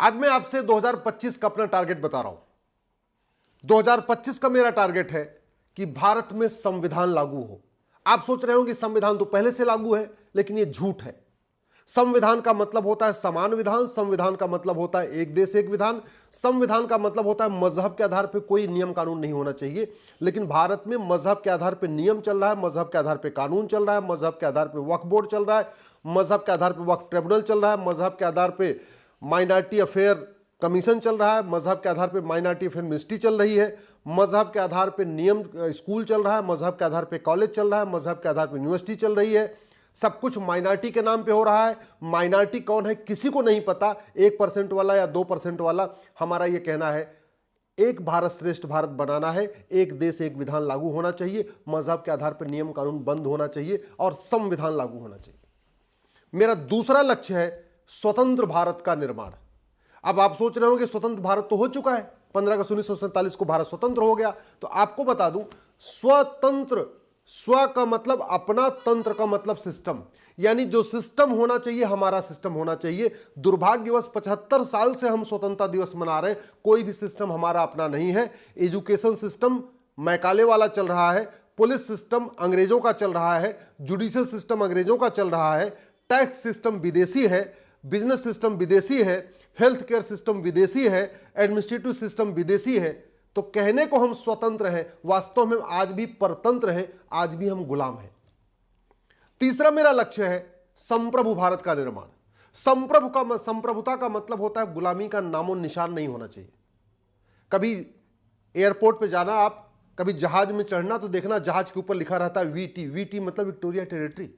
आज मैं आपसे 2025 का अपना टारगेट बता रहा हूं। 2025 का मेरा टारगेट है कि भारत में संविधान लागू हो। आप सोच रहे हो कि संविधान तो पहले से लागू है, लेकिन यह झूठ है। संविधान का मतलब होता है समान विधान, संविधान का मतलब होता है एक देश एक विधान, संविधान का मतलब होता है मजहब के आधार पर कोई नियम कानून नहीं होना चाहिए। लेकिन भारत में मजहब के आधार पर नियम चल रहा है, मजहब के आधार पर कानून चल रहा है, मजहब के आधार पर वक्फ बोर्ड चल रहा है, मजहब के आधार पर वक्फ ट्रिब्यूनल चल रहा है, मजहब के आधार पर माइनॉरिटी अफेयर कमीशन चल रहा है, मजहब के आधार पर माइनॉरिटी अफेयर मिनिस्ट्री चल रही है, मजहब के आधार पर नियम स्कूल चल रहा है, मजहब के आधार पर कॉलेज चल रहा है, मजहब के आधार पर यूनिवर्सिटी चल रही है। सब कुछ माइनॉरिटी के नाम पे हो रहा है। माइनॉरिटी कौन है किसी को नहीं पता, 1% वाला या 2% वाला। हमारा यह कहना है एक भारत श्रेष्ठ भारत बनाना है, एक देश एक विधान लागू होना चाहिए, मजहब के आधार पर नियम कानून बंद होना चाहिए और संविधान लागू होना चाहिए। मेरा दूसरा लक्ष्य है स्वतंत्र भारत का निर्माण। अब आप सोच रहे हो कि स्वतंत्र भारत तो हो चुका है, 15 अगस्त 1947 को भारत स्वतंत्र हो गया। तो आपको बता दूं, स्वतंत्र, स्व का मतलब अपना, तंत्र का मतलब सिस्टम, यानी जो सिस्टम होना चाहिए हमारा सिस्टम होना चाहिए। दुर्भाग्यवश 75 साल से हम स्वतंत्रता दिवस मना रहे हैं, कोई भी सिस्टम हमारा अपना नहीं है। एजुकेशन सिस्टम मैकाले वाला चल रहा है, पुलिस सिस्टम अंग्रेजों का चल रहा है, जुडिशियल सिस्टम अंग्रेजों का चल रहा है, टैक्स सिस्टम विदेशी है, बिजनेस सिस्टम विदेशी है, हेल्थ केयर सिस्टम विदेशी है, एडमिनिस्ट्रेटिव सिस्टम विदेशी है। तो कहने को हम स्वतंत्र हैं, वास्तव में आज भी परतंत्र हैं, आज भी हम गुलाम हैं। तीसरा मेरा लक्ष्य है संप्रभु भारत का निर्माण। संप्रभुता का मतलब होता है गुलामी का नामो निशान नहीं होना चाहिए। कभी एयरपोर्ट पे जाना, आप कभी जहाज में चढ़ना तो देखना जहाज के ऊपर लिखा रहता है वीटी। वीटी मतलब विक्टोरिया टेरिटरी।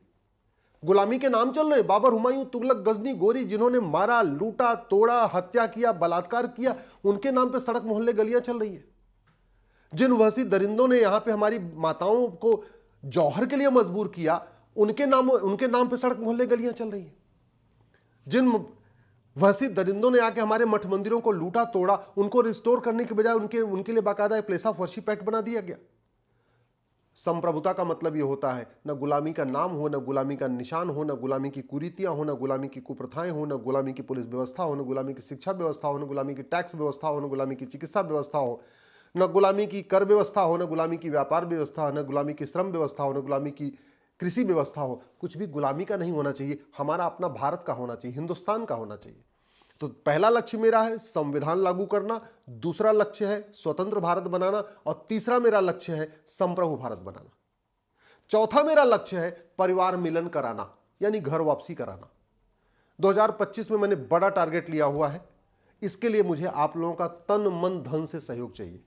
गुलामी के नाम चल रहे, बाबर, हुमायूं, तुगलक, गजनी, गोरी, जिन्होंने मारा, लूटा, तोड़ा, हत्या किया, बलात्कार किया, उनके नाम पे सड़क मोहल्ले गलियां चल रही है। जिन वहसी दरिंदों ने यहां पे हमारी माताओं को जौहर के लिए मजबूर किया, उनके नाम पे सड़क मोहल्ले गलियां चल रही है। जिन वहसी दरिंदों ने आके हमारे मठ मंदिरों को लूटा तोड़ा, उनको रिस्टोर करने के बजाय उनके लिए बाकायदा प्लेस ऑफ वर्शिप एक्ट बना दिया गया। संप्रभुता का मतलब यह होता है न गुलामी का नाम हो, न गुलामी का निशान हो, न गुलामी की कुरीतियां हो, न गुलामी की कुप्रथाएं हो, न गुलामी की पुलिस व्यवस्था हो, न गुलामी की शिक्षा व्यवस्था हो, न गुलामी की टैक्स व्यवस्था हो, न गुलामी की चिकित्सा व्यवस्था हो, न गुलामी की कर व्यवस्था हो, न गुलामी की व्यापार व्यवस्था हो, न गुलामी की श्रम व्यवस्था हो, न गुलामी की कृषि व्यवस्था हो। कुछ भी गुलामी का नहीं होना चाहिए, हमारा अपना भारत का होना चाहिए, हिंदुस्तान का होना चाहिए। तो पहला लक्ष्य मेरा है संविधान लागू करना, दूसरा लक्ष्य है स्वतंत्र भारत बनाना, और तीसरा मेरा लक्ष्य है संप्रभु भारत बनाना। चौथा मेरा लक्ष्य है परिवार मिलन कराना, यानी घर वापसी कराना। 2025 में मैंने बड़ा टारगेट लिया हुआ है। इसके लिए मुझे आप लोगों का तन मन धन से सहयोग चाहिए।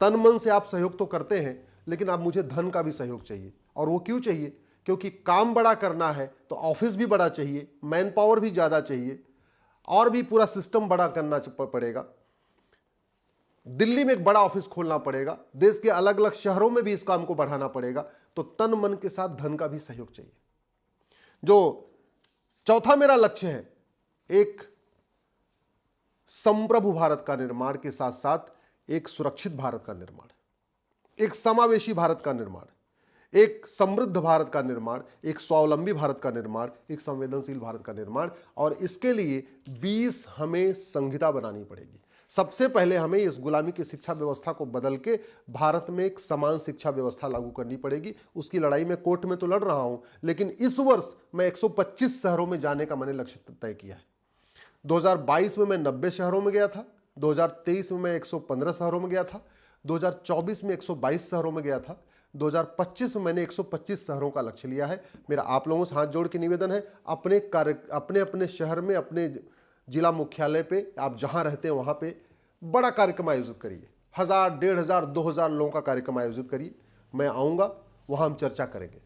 तन मन से आप सहयोग तो करते हैं, लेकिन आप मुझे धन का भी सहयोग चाहिए। और वो क्यों चाहिए? क्योंकि काम बड़ा करना है तो ऑफिस भी बड़ा चाहिए, मैन पावर भी ज्यादा चाहिए, और भी पूरा सिस्टम बड़ा करना पड़ेगा। दिल्ली में एक बड़ा ऑफिस खोलना पड़ेगा, देश के अलग अलग शहरों में भी इस काम को बढ़ाना पड़ेगा। तो तन मन के साथ धन का भी सहयोग चाहिए। जो चौथा मेरा लक्ष्य है, एक संप्रभु भारत का निर्माण के साथ साथ एक सुरक्षित भारत का निर्माण, एक समावेशी भारत का निर्माण, एक समृद्ध भारत का निर्माण, एक स्वावलंबी भारत का निर्माण, एक संवेदनशील भारत का निर्माण। और इसके लिए 20 हमें संहिता बनानी पड़ेगी। सबसे पहले हमें इस गुलामी की शिक्षा व्यवस्था को बदल के भारत में एक समान शिक्षा व्यवस्था लागू करनी पड़ेगी। उसकी लड़ाई में कोर्ट में तो लड़ रहा हूं, लेकिन इस वर्ष मैं 125 शहरों में जाने का मैंने लक्ष्य तय किया है। 2022 में मैं 90 शहरों में गया था, 2023 में मैं 115 शहरों में गया था, 2024 में 122 शहरों में गया था, 2025 में मैंने 125 शहरों का लक्ष्य लिया है। मेरा आप लोगों से हाथ जोड़ के निवेदन है, अपने अपने शहर में, अपने जिला मुख्यालय पे, आप जहां रहते हैं वहां पे बड़ा कार्यक्रम आयोजित करिए। 1000, 1500, 2000 लोगों का कार्यक्रम आयोजित करिए। मैं आऊंगा, वहां हम चर्चा करेंगे।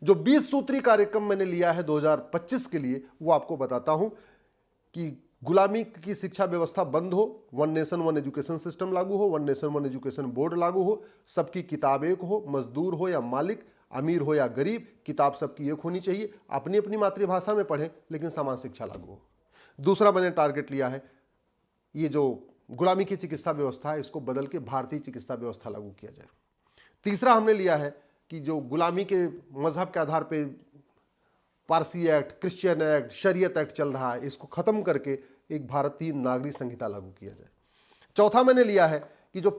जो 20 सूत्री कार्यक्रम मैंने लिया है 2025 के लिए, वो आपको बताता हूं कि गुलामी की शिक्षा व्यवस्था बंद हो, one nation one education system लागू हो, one nation one education board लागू हो, सबकी किताब एक हो, मजदूर हो या मालिक, अमीर हो या गरीब, किताब सबकी एक होनी चाहिए। अपनी अपनी मातृभाषा में पढ़ें, लेकिन समान शिक्षा लागू हो। दूसरा मैंने टारगेट लिया है, ये जो गुलामी की चिकित्सा व्यवस्था है, इसको बदल के भारतीय चिकित्सा व्यवस्था लागू किया जाए। तीसरा हमने लिया है कि जो गुलामी के मजहब के आधार पर पारसी एक्ट, क्रिश्चियन एक्ट, शरीयत एक्ट चल रहा है, इसको खत्म करके एक भारतीय नागरिक संहिता लागू किया जाए। चौथा मैंने लिया है कि जो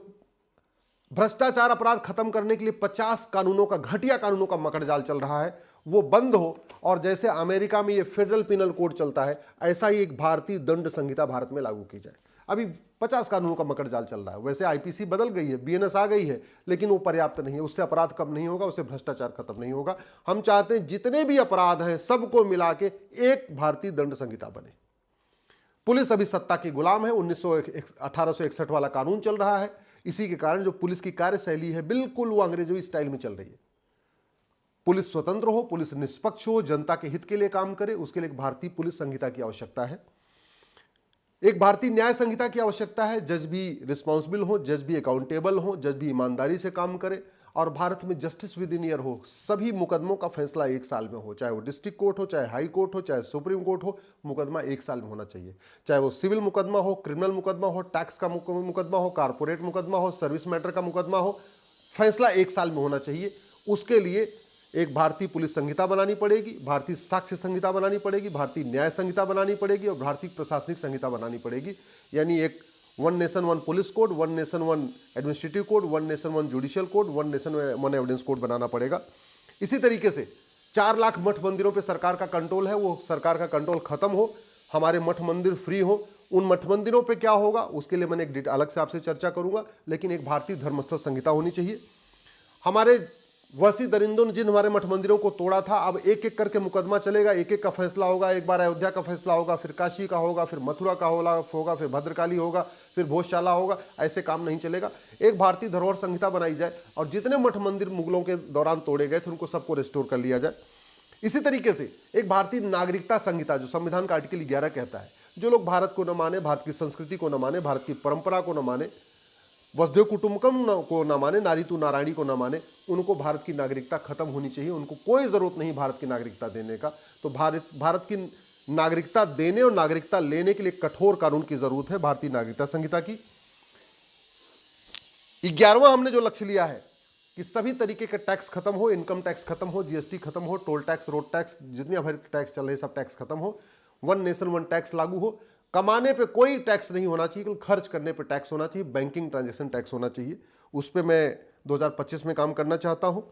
भ्रष्टाचार अपराध खत्म करने के लिए 50 कानूनों का, घटिया कानूनों का मकड़जाल चल रहा है, वो बंद हो, और जैसे अमेरिका में ये फेडरल पिनल कोड चलता है, ऐसा ही एक भारतीय दंड संहिता भारत में लागू की जाए। अभी 50 कानूनों का मकड़जाल चल रहा है। वैसे आईपीसी बदल गई है, बीएनएस आ गई है, लेकिन वो पर्याप्त नहीं है। उससे अपराध कम नहीं होगा, उससे भ्रष्टाचार खत्म नहीं होगा। हम चाहते हैं जितने भी अपराध हैं सबको मिला के एक भारतीय दंड संहिता बने। पुलिस अभी सत्ता की गुलाम है। 1861 वाला कानून चल रहा है। इसी के कारण जो पुलिस की कार्यशैली है बिल्कुल वो अंग्रेजों स्टाइल में चल रही है। पुलिस स्वतंत्र हो, पुलिस निष्पक्ष हो, जनता के हित के लिए काम करे, उसके लिए एक भारतीय पुलिस संहिता की आवश्यकता है। एक भारतीय न्याय संहिता की आवश्यकता है। जज भी रिस्पॉन्सिबल हो, जज भी अकाउंटेबल हो, जज भी ईमानदारी से काम करे, और भारत में जस्टिस विद इन ईयर हो। सभी मुकदमों का फैसला 1 साल में हो, चाहे वो डिस्ट्रिक्ट कोर्ट हो, चाहे हाई कोर्ट हो, चाहे सुप्रीम कोर्ट हो, मुकदमा 1 साल में होना चाहिए। चाहे वो सिविल मुकदमा हो, क्रिमिनल मुकदमा हो, टैक्स का मुकदमा हो, कारपोरेट मुकदमा हो, सर्विस मैटर का मुकदमा हो, फैसला 1 साल में होना चाहिए। उसके लिए एक भारतीय पुलिस संहिता बनानी पड़ेगी, भारतीय साक्ष्य संहिता बनानी पड़ेगी, भारतीय न्याय संहिता बनानी पड़ेगी, और भारतीय प्रशासनिक संहिता बनानी पड़ेगी। यानी एक 1 nation 1 police code, 1 nation 1 administrative code, 1 nation 1 judicial code, 1 nation 1 evidence code बनाना पड़ेगा। इसी तरीके से 4 लाख मठ मंदिरों पर सरकार का कंट्रोल है, वो सरकार का कंट्रोल खत्म हो, हमारे मठ मंदिर फ्री हो। उन मठ मंदिरों पर क्या होगा उसके लिए मैंने एक अलग से आपसे चर्चा करूंगा, लेकिन एक भारतीय धर्मस्थल संहिता होनी चाहिए। हमारे वसी दरिंदों ने जिन हमारे मठ मंदिरों को तोड़ा था, अब एक एक करके मुकदमा चलेगा, एक एक का फैसला होगा। एक बार अयोध्या का फैसला होगा, फिर काशी का होगा, फिर मथुरा का होगा, फिर भद्रकाली होगा, फिर भोजशाला होगा। ऐसे काम नहीं चलेगा। एक भारतीय धरोहर संहिता बनाई जाए, और जितने मठ मंदिर मुगलों के दौरान तोड़े गए थे उनको सबको रिस्टोर कर लिया जाए। इसी तरीके से एक भारतीय नागरिकता संहिता, जो संविधान का आर्टिकल 11 कहता है, जो लोग भारत को न माने, भारत की संस्कृति को न माने, भारत की परंपरा को न माने, वसुधैव कुटुंबकम को न माने, नारी तू नारायणी को न माने, उनको भारत की नागरिकता खत्म होनी चाहिए। उनको कोई जरूरत नहीं भारत की नागरिकता देने का। तो भारत की नागरिकता देने और नागरिकता लेने के लिए कठोर कानून की जरूरत है, भारतीय नागरिकता संहिता की। 11वां हमने जो लक्ष्य लिया है कि सभी तरीके के टैक्स खत्म हो, इनकम टैक्स खत्म हो, जीएसटी खत्म हो, टोल टैक्स, रोड टैक्स, जितने भर टैक्स चल रहे सब टैक्स खत्म हो, 1 नेशन 1 टैक्स लागू हो। कमाने पे कोई टैक्स नहीं होना चाहिए, केवल खर्च करने पे टैक्स होना चाहिए। बैंकिंग ट्रांजैक्शन टैक्स होना चाहिए। उस पे मैं 2025 में काम करना चाहता हूं।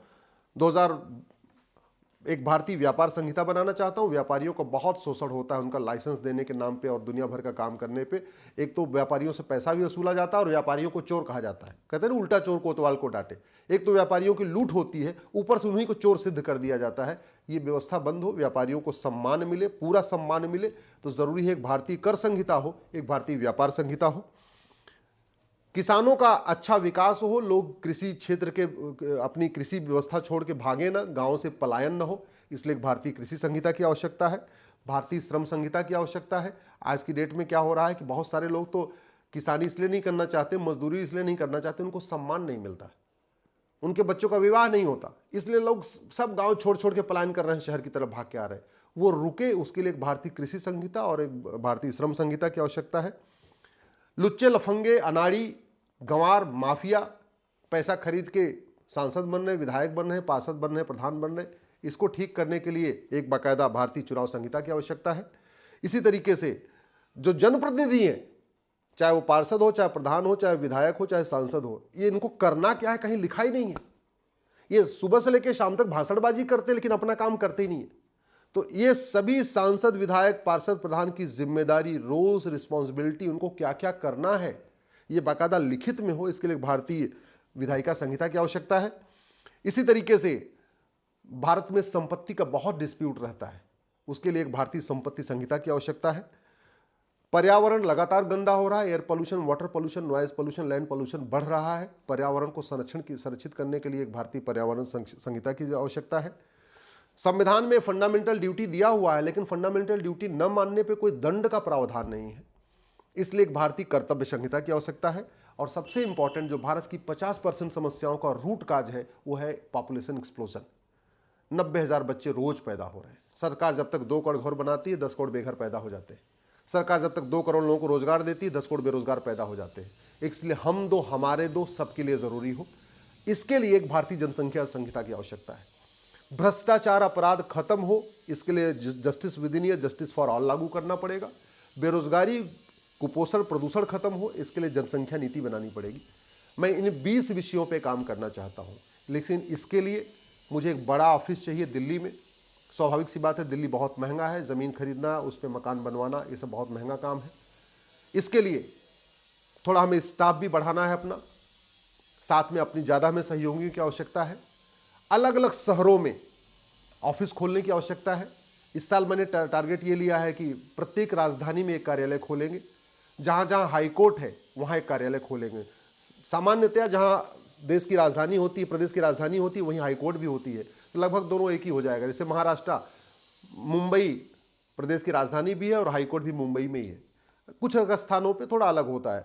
एक भारतीय व्यापार संहिता बनाना चाहता हूं। व्यापारियों को बहुत शोषण होता है उनका लाइसेंस देने के नाम पे और दुनिया भर का काम करने पे। एक तो व्यापारियों से पैसा भी वसूला जाता है और व्यापारियों को चोर कहा जाता है। कहते हैं ना, उल्टा चोर कोतवाल को डांटे। एक तो व्यापारियों की लूट होती है, ऊपर से उन्हीं को चोर सिद्ध कर दिया जाता है। ये व्यवस्था बंद हो, व्यापारियों को सम्मान मिले, पूरा सम्मान मिले, तो जरूरी है एक भारतीय कर संहिता हो, एक भारतीय व्यापार संहिता हो। किसानों का अच्छा विकास हो, लोग कृषि क्षेत्र के अपनी कृषि व्यवस्था छोड़ के भागे ना, गांव से पलायन ना हो, इसलिए एक भारतीय कृषि संहिता की आवश्यकता है। भारतीय श्रम संहिता की आवश्यकता है। आज की डेट में क्या हो रहा है कि बहुत सारे लोग तो किसानी इसलिए नहीं करना चाहते, मजदूरी इसलिए नहीं करना चाहते, उनको सम्मान नहीं मिलता, उनके बच्चों का विवाह नहीं होता, इसलिए लोग सब गांव छोड़ छोड़ के पलायन कर रहे हैं, शहर की तरफ भाग के आ रहे हैं। वो रुके, उसके लिए एक भारतीय कृषि संहिता और एक भारतीय श्रम संहिता की आवश्यकता है। लुच्चे, लफंगे, अनाड़ी, गंवार, माफिया पैसा खरीद के सांसद बन रहे, विधायक बन रहे, पार्षद बन रहे, प्रधान बन रहे, इसको ठीक करने के लिए एक बाकायदा भारतीय चुनाव संहिता की आवश्यकता है। इसी तरीके से जो जनप्रतिनिधि हैं, चाहे वो पार्षद हो, चाहे प्रधान हो, चाहे विधायक हो, चाहे सांसद हो, ये इनको करना क्या है कहीं लिखा ही नहीं है। ये सुबह से लेकर शाम तक भाषणबाजी करते हैं लेकिन अपना काम करते ही नहीं है। तो ये सभी सांसद, विधायक, पार्षद, प्रधान की जिम्मेदारी, रोल्स, रिस्पॉन्सिबिलिटी, उनको क्या क्या करना है, ये बाकायदा लिखित में हो, इसके लिए भारतीय विधायिका संहिता की आवश्यकता है। इसी तरीके से भारत में संपत्ति का बहुत डिस्प्यूट रहता है, उसके लिए एक भारतीय संपत्ति संहिता की आवश्यकता है। पर्यावरण लगातार गंदा हो रहा है, air pollution, water pollution, noise pollution, land pollution बढ़ रहा है। पर्यावरण को संरक्षित करने के लिए एक भारतीय पर्यावरण संहिता की आवश्यकता है। संविधान में फंडामेंटल ड्यूटी दिया हुआ है, लेकिन फंडामेंटल ड्यूटी न मानने पर कोई दंड का प्रावधान नहीं है, इसलिए एक भारतीय कर्तव्य संहिता की आवश्यकता है। और सबसे इंपॉर्टेंट, जो भारत की 50% समस्याओं का रूट काज है, वो है पॉपुलेशन एक्सप्लोजन। 90,000 बच्चे रोज पैदा हो रहे हैं। सरकार जब तक 2 करोड़ घर बनाती है, 10 करोड़ बेघर पैदा हो जाते हैं। सरकार जब तक 2 करोड़ लोगों को रोजगार देती है, 10 करोड़ बेरोजगार पैदा हो जाते हैं। इसलिए हम दो, हमारे दो, सबके लिए जरूरी हो। इसके लिए एक भारतीय जनसंख्या संहिता की आवश्यकता है। भ्रष्टाचार अपराध खत्म हो, इसके लिए justice with in year, justice for all लागू करना पड़ेगा। बेरोजगारी, कुपोषण, प्रदूषण खत्म हो, इसके लिए जनसंख्या नीति बनानी पड़ेगी। मैं इन 20 विषयों पे काम करना चाहता हूँ, लेकिन इसके लिए मुझे एक बड़ा ऑफिस चाहिए दिल्ली में। स्वाभाविक सी बात है, दिल्ली बहुत महंगा है, ज़मीन खरीदना, उस पर मकान बनवाना, ये सब बहुत महंगा काम है। इसके लिए थोड़ा हमें स्टाफ भी बढ़ाना है अपना, साथ में अपनी ज़्यादा हमें सहयोगियों की आवश्यकता है। अलग अलग शहरों में ऑफिस खोलने की आवश्यकता है। इस साल मैंने टारगेट ये लिया है कि प्रत्येक राजधानी में एक कार्यालय खोलेंगे। जहाँ जहाँ हाईकोर्ट है वहाँ एक कार्यालय खोलेंगे। सामान्यतया जहाँ देश की राजधानी होती है, प्रदेश की राजधानी होती है, वहीं हाईकोर्ट भी होती है, तो लगभग दोनों एक ही हो जाएगा। जैसे महाराष्ट्र, मुंबई प्रदेश की राजधानी भी है और हाईकोर्ट भी मुंबई में ही है। कुछ स्थानों पे थोड़ा अलग होता है,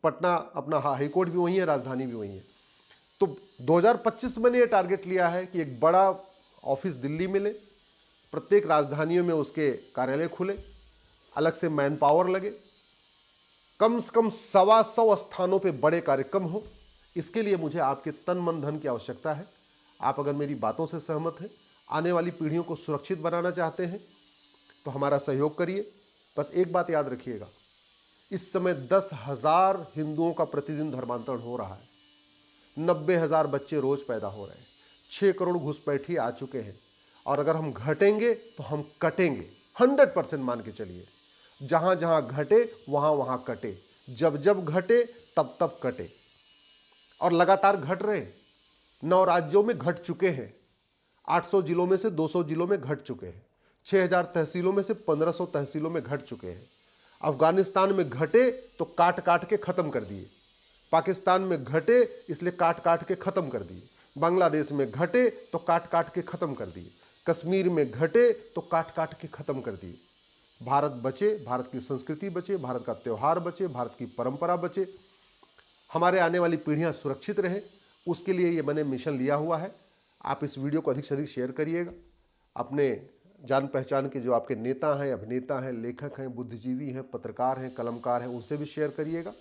पटना अपना हाईकोर्ट भी वहीं है, राजधानी भी वहीं है। तो 2025 मैंने ये टारगेट लिया है कि एक बड़ा ऑफिस दिल्ली में ले, प्रत्येक राजधानियों में उसके कार्यालय खुले, अलग से मैन पावर लगे, कम से कम 125 स्थानों पे बड़े कार्यक्रम हो। इसके लिए मुझे आपके तन मन धन की आवश्यकता है। आप अगर मेरी बातों से सहमत हैं, आने वाली पीढ़ियों को सुरक्षित बनाना चाहते हैं, तो हमारा सहयोग करिए। बस एक बात याद रखिएगा, इस समय 10,000 हिंदुओं का प्रतिदिन धर्मांतरण हो रहा है, 90,000 बच्चे रोज पैदा हो रहे हैं, 6 करोड़ घुसपैठी आ चुके हैं, और अगर हम घटेंगे तो हम कटेंगे। 100% मान के चलिए, जहां जहां घटे वहां वहां कटे, जब जब घटे तब तब कटे, और लगातार घट रहे हैं। 9 राज्यों में घट चुके हैं, 800 जिलों में से 200 जिलों में घट चुके हैं, 6,000 तहसीलों में से 1,500 तहसीलों में घट चुके हैं। अफगानिस्तान में घटे तो काट काट के खत्म कर दिए, पाकिस्तान में घटे इसलिए काट काट के खत्म कर दिए, बांग्लादेश में घटे तो काट काट के खत्म कर दिए, कश्मीर में घटे तो काट काट के खत्म कर दिए। भारत बचे, भारत की संस्कृति बचे, भारत का त्यौहार बचे, भारत की परंपरा बचे, हमारे आने वाली पीढ़ियां सुरक्षित रहें, उसके लिए ये मैंने मिशन लिया हुआ है। आप इस वीडियो को अधिक से अधिक शेयर करिएगा। अपने जान पहचान के जो आपके नेता हैं, अभिनेता हैं, लेखक हैं, बुद्धिजीवी हैं, पत्रकार हैं, कलमकार हैं, उनसे भी शेयर करिएगा।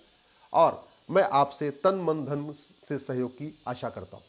और मैं आपसे तन मन धन से सहयोग की आशा करता हूँ।